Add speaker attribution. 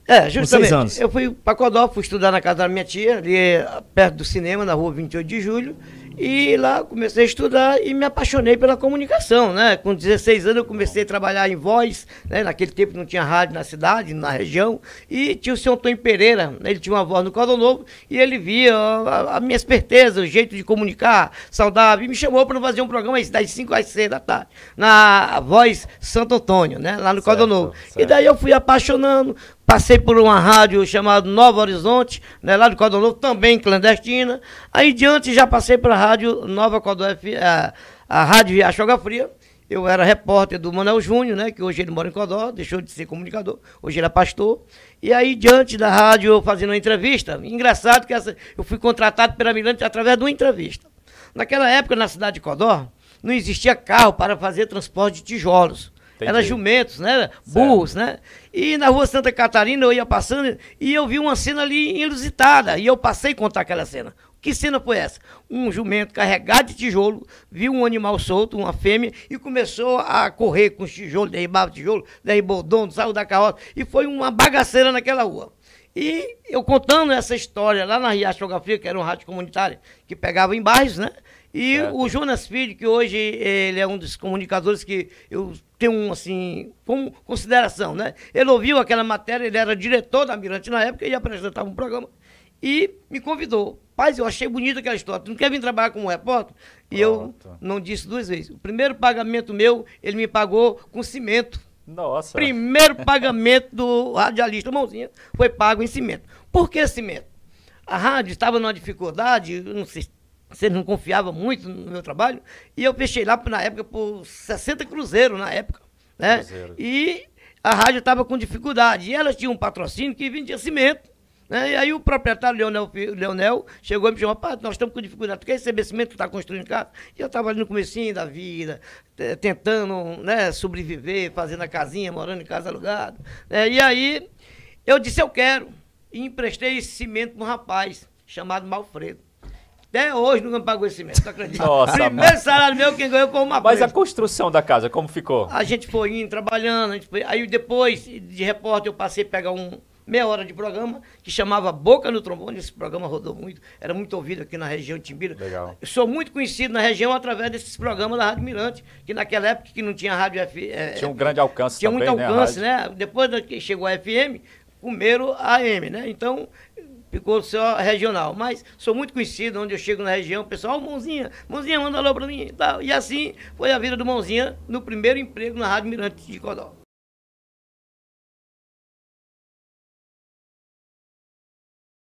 Speaker 1: Com 6
Speaker 2: justamente.
Speaker 1: anos.
Speaker 2: Eu fui para Codó, fui estudar na casa da minha tia, ali perto do cinema, na rua 28 de julho. E lá comecei a estudar e me apaixonei pela comunicação, né? Com 16 anos eu comecei a trabalhar em voz, né? Naquele tempo não tinha rádio na cidade, na região. E tinha o senhor Antônio Pereira, né? Ele tinha uma voz no Codó Novo e ele via a minha esperteza, o jeito de comunicar, saudável. E me chamou para fazer um programa das 5 às 6 da tarde, na Voz Santo Antônio, né? Lá no Codó Novo. E daí eu fui apaixonando. Passei por uma rádio chamada Nova Horizonte, né, lá do Codó Novo, também clandestina. Aí diante já passei para a rádio Nova Codó a Rádio Riacho Água Fria. Eu era repórter do Manuel Júnior, né, que hoje ele mora em Codó, deixou de ser comunicador, hoje ele é pastor. E aí diante da rádio eu fazendo uma entrevista, engraçado que eu fui contratado pela Mirante através de uma entrevista. Naquela época na cidade de Codó, não existia carro para fazer transporte de tijolos. Era jumentos, né? Burros, né? E na rua Santa Catarina eu ia passando e eu vi uma cena ali inusitada. E eu passei a contar aquela cena. Que cena foi essa? Um jumento carregado de tijolo, viu um animal solto, uma fêmea, e começou a correr com os tijolos, derribava tijolo, derribou o dono, saiu da carroça. E foi uma bagaceira naquela rua. E eu contando essa história lá na Riacho Água Fria, que era um rádio comunitário que pegava em bairros, né? E o Jonas Filho, que hoje ele é um dos comunicadores que eu tenho, assim, com consideração, né? Ele ouviu aquela matéria, ele era diretor da Mirante na época e apresentava um programa e me convidou. Paz, eu achei bonita aquela história. Tu não quer vir trabalhar como repórter? E eu não disse 2 vezes. O primeiro pagamento meu, ele me pagou com cimento.
Speaker 1: Nossa.
Speaker 2: Primeiro pagamento do radialista Mãozinha foi pago em cimento. Por que cimento? A rádio estava numa dificuldade, não sei, você não confiava muito no meu trabalho, e eu fechei lá na época por 60 cruzeiros na época, né? Cruzeiro. E a rádio estava com dificuldade, e ela tinha um patrocínio que vendia cimento, né? E aí o proprietário Leonel chegou e me chamou: pá, nós estamos com dificuldade, tu quer receber cimento, tu está construindo casa? E eu estava ali no comecinho da vida, tentando, né, sobreviver, fazendo a casinha, morando em casa alugada, né? E aí eu disse: eu quero, e emprestei esse cimento para um rapaz chamado Malfredo. Até hoje nunca me pagou esse cimento, tu acredita?
Speaker 1: Nossa,
Speaker 2: primeiro salário meu, quem ganhou foi uma
Speaker 1: Mas a construção da casa, como ficou?
Speaker 2: A gente foi indo, trabalhando, aí depois de repórter eu passei a pegar meia hora de programa, que chamava Boca no Trombone. Esse programa rodou muito, era muito ouvido aqui na região de Timbira.
Speaker 1: Legal.
Speaker 2: Eu sou muito conhecido na região através desses programas da Rádio Mirante, que naquela época que não tinha rádio
Speaker 1: tinha um grande alcance
Speaker 2: tinha
Speaker 1: também,
Speaker 2: muito alcance, né? Depois que chegou a FM, primeiro a AM, né? Então ficou só regional, mas sou muito conhecido, onde eu chego na região, o pessoal: Mãozinha, manda alô pra mim e tal. E assim foi a vida do Mãozinha no primeiro emprego na Rádio Mirante de Codó.